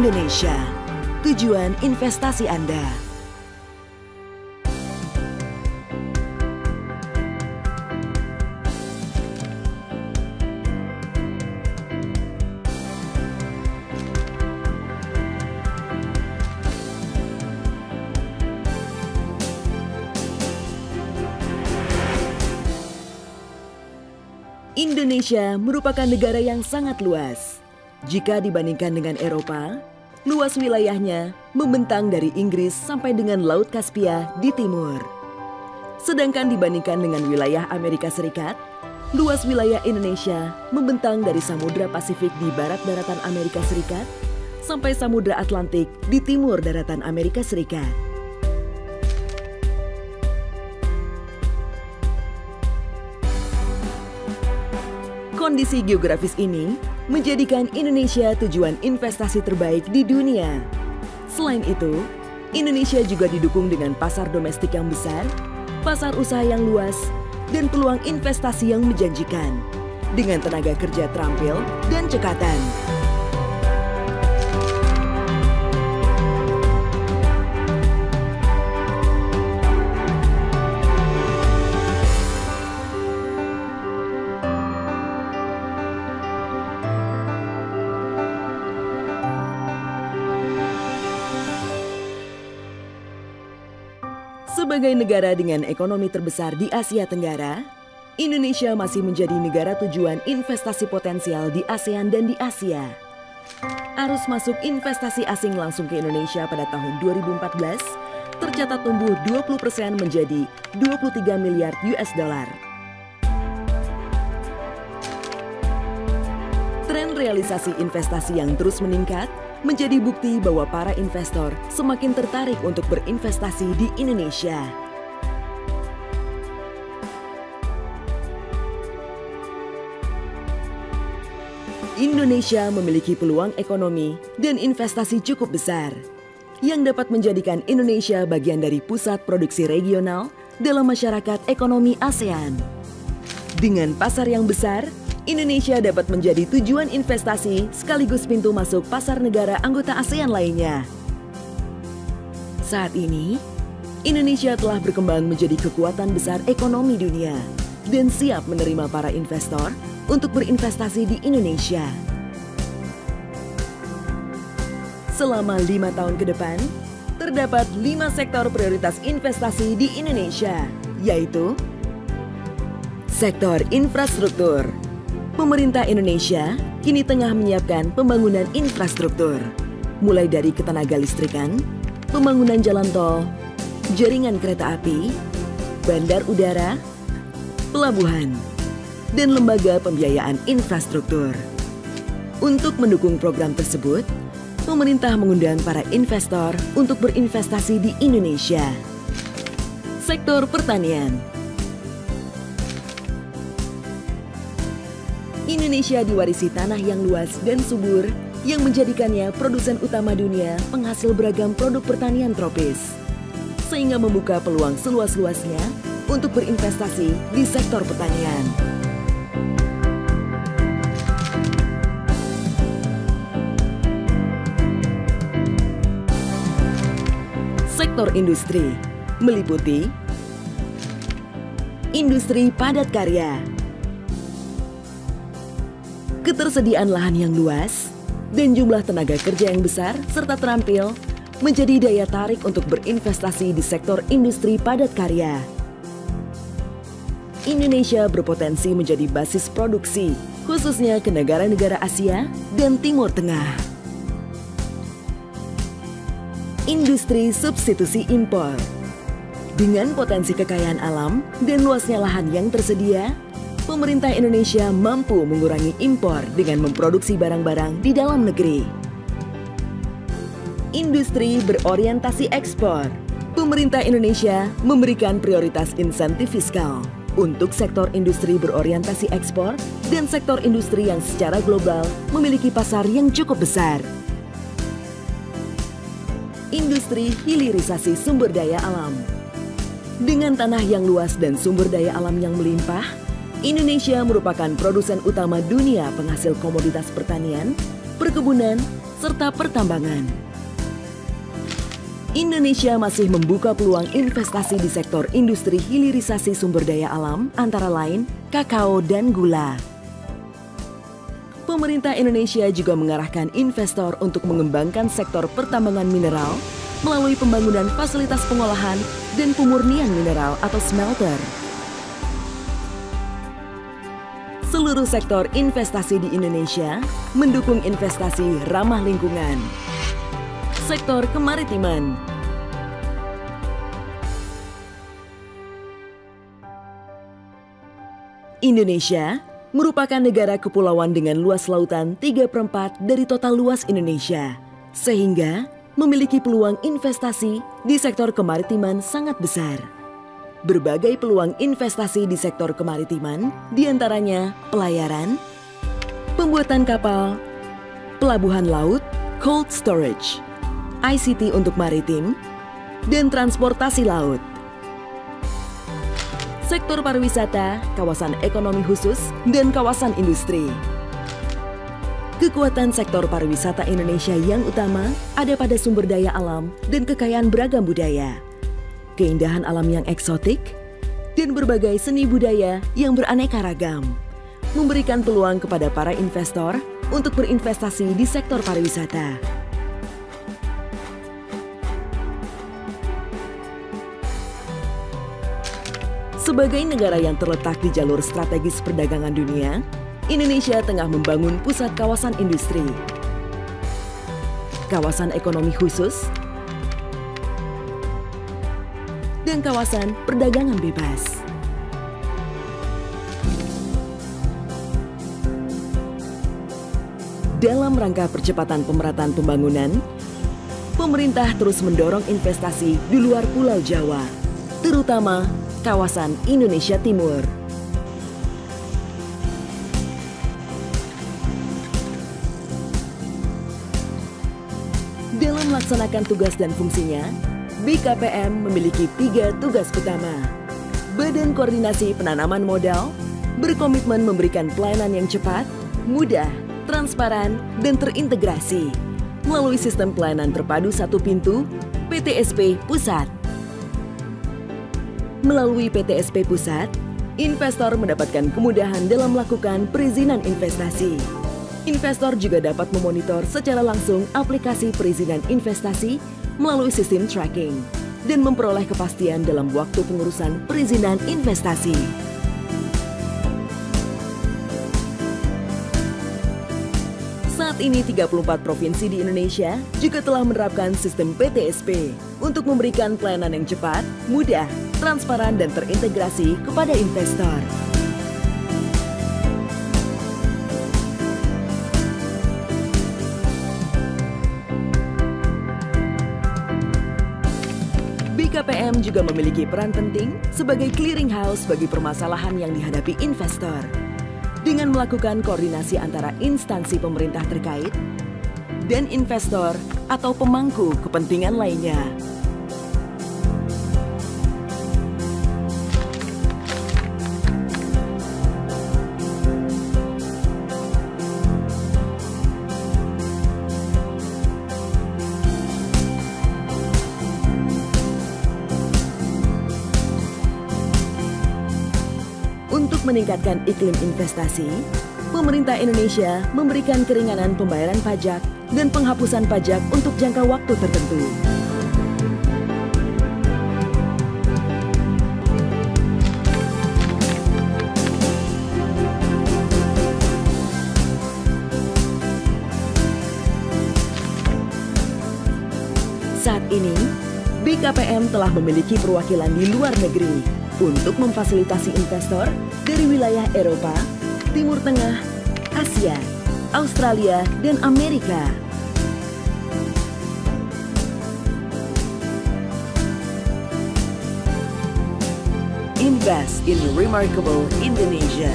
Indonesia, tujuan investasi Anda. Indonesia merupakan negara yang sangat luas. Jika dibandingkan dengan Eropa, luas wilayahnya membentang dari Inggris sampai dengan Laut Kaspia di timur. Sedangkan dibandingkan dengan wilayah Amerika Serikat, luas wilayah Indonesia membentang dari Samudra Pasifik di barat daratan Amerika Serikat sampai Samudra Atlantik di timur daratan Amerika Serikat. Kondisi geografis ini menjadikan Indonesia tujuan investasi terbaik di dunia. Selain itu, Indonesia juga didukung dengan pasar domestik yang besar, pasar usaha yang luas, dan peluang investasi yang menjanjikan, dengan tenaga kerja terampil dan cekatan. Sebagai negara dengan ekonomi terbesar di Asia Tenggara, Indonesia masih menjadi negara tujuan investasi potensial di ASEAN dan di Asia. Arus masuk investasi asing langsung ke Indonesia pada tahun 2014 tercatat tumbuh 20% menjadi 23 miliar US dollar. Tren realisasi investasi yang terus meningkat menjadi bukti bahwa para investor semakin tertarik untuk berinvestasi di Indonesia. Indonesia memiliki peluang ekonomi dan investasi cukup besar yang dapat menjadikan Indonesia bagian dari pusat produksi regional dalam masyarakat ekonomi ASEAN. Dengan pasar yang besar, Indonesia dapat menjadi tujuan investasi sekaligus pintu masuk pasar negara anggota ASEAN lainnya. Saat ini, Indonesia telah berkembang menjadi kekuatan besar ekonomi dunia dan siap menerima para investor untuk berinvestasi di Indonesia. Selama 5 tahun ke depan, terdapat 5 sektor prioritas investasi di Indonesia, yaitu sektor infrastruktur. Pemerintah Indonesia kini tengah menyiapkan pembangunan infrastruktur, mulai dari ketenaga listrikan, pembangunan jalan tol, jaringan kereta api, bandar udara, pelabuhan, dan lembaga pembiayaan infrastruktur. Untuk mendukung program tersebut, pemerintah mengundang para investor untuk berinvestasi di Indonesia. Sektor pertanian. Indonesia diwarisi tanah yang luas dan subur yang menjadikannya produsen utama dunia penghasil beragam produk pertanian tropis, sehingga membuka peluang seluas-luasnya untuk berinvestasi di sektor pertanian. Sektor industri meliputi industri padat karya, ketersediaan lahan yang luas, dan jumlah tenaga kerja yang besar serta terampil menjadi daya tarik untuk berinvestasi di sektor industri padat karya. Indonesia berpotensi menjadi basis produksi, khususnya ke negara-negara Asia dan Timur Tengah. Industri substitusi impor. Dengan potensi kekayaan alam dan luasnya lahan yang tersedia, pemerintah Indonesia mampu mengurangi impor dengan memproduksi barang-barang di dalam negeri. Industri berorientasi ekspor. Pemerintah Indonesia memberikan prioritas insentif fiskal untuk sektor industri berorientasi ekspor dan sektor industri yang secara global memiliki pasar yang cukup besar. Industri hilirisasi sumber daya alam. Dengan tanah yang luas dan sumber daya alam yang melimpah, Indonesia merupakan produsen utama dunia penghasil komoditas pertanian perkebunan, serta pertambangan. Indonesia masih membuka peluang investasi di sektor industri hilirisasi sumber daya alam, antara lain kakao dan gula. Pemerintah Indonesia juga mengarahkan investor untuk mengembangkan sektor pertambangan mineral melalui pembangunan fasilitas pengolahan dan pemurnian mineral atau smelter. Seluruh sektor investasi di Indonesia mendukung investasi ramah lingkungan. Sektor kemaritiman. Indonesia merupakan negara kepulauan dengan luas lautan 3/4 dari total luas Indonesia, sehingga memiliki peluang investasi di sektor kemaritiman sangat besar. Berbagai peluang investasi di sektor kemaritiman, diantaranya pelayaran, pembuatan kapal, pelabuhan laut, cold storage, ICT untuk maritim, dan transportasi laut. Sektor pariwisata, kawasan ekonomi khusus, dan kawasan industri. Kekuatan sektor pariwisata Indonesia yang utama ada pada sumber daya alam dan kekayaan beragam budaya, keindahan alam yang eksotik, dan berbagai seni budaya yang beraneka ragam, memberikan peluang kepada para investor untuk berinvestasi di sektor pariwisata. Sebagai negara yang terletak di jalur strategis perdagangan dunia, Indonesia tengah membangun pusat kawasan industri, kawasan ekonomi khusus, dan kawasan perdagangan bebas. Dalam rangka percepatan pemerataan pembangunan, pemerintah terus mendorong investasi di luar Pulau Jawa, terutama kawasan Indonesia Timur. Dalam melaksanakan tugas dan fungsinya, BKPM memiliki 3 tugas utama. Badan Koordinasi Penanaman Modal berkomitmen memberikan pelayanan yang cepat, mudah, transparan, dan terintegrasi melalui sistem pelayanan terpadu satu pintu PTSP Pusat. Melalui PTSP Pusat, investor mendapatkan kemudahan dalam melakukan perizinan investasi. Investor juga dapat memonitor secara langsung aplikasi perizinan investasi melalui sistem tracking dan memperoleh kepastian dalam waktu pengurusan perizinan investasi. Saat ini 34 provinsi di Indonesia juga telah menerapkan sistem PTSP untuk memberikan pelayanan yang cepat, mudah, transparan, dan terintegrasi kepada investor. BKPM juga memiliki peran penting sebagai clearinghouse bagi permasalahan yang dihadapi investor, dengan melakukan koordinasi antara instansi pemerintah terkait dan investor atau pemangku kepentingan lainnya. Untuk meningkatkan iklim investasi, pemerintah Indonesia memberikan keringanan pembayaran pajak dan penghapusan pajak untuk jangka waktu tertentu. Saat ini, BKPM telah memiliki perwakilan di luar negeri untuk memfasilitasi investor dari wilayah Eropa, Timur Tengah, Asia, Australia, dan Amerika. Invest in remarkable Indonesia.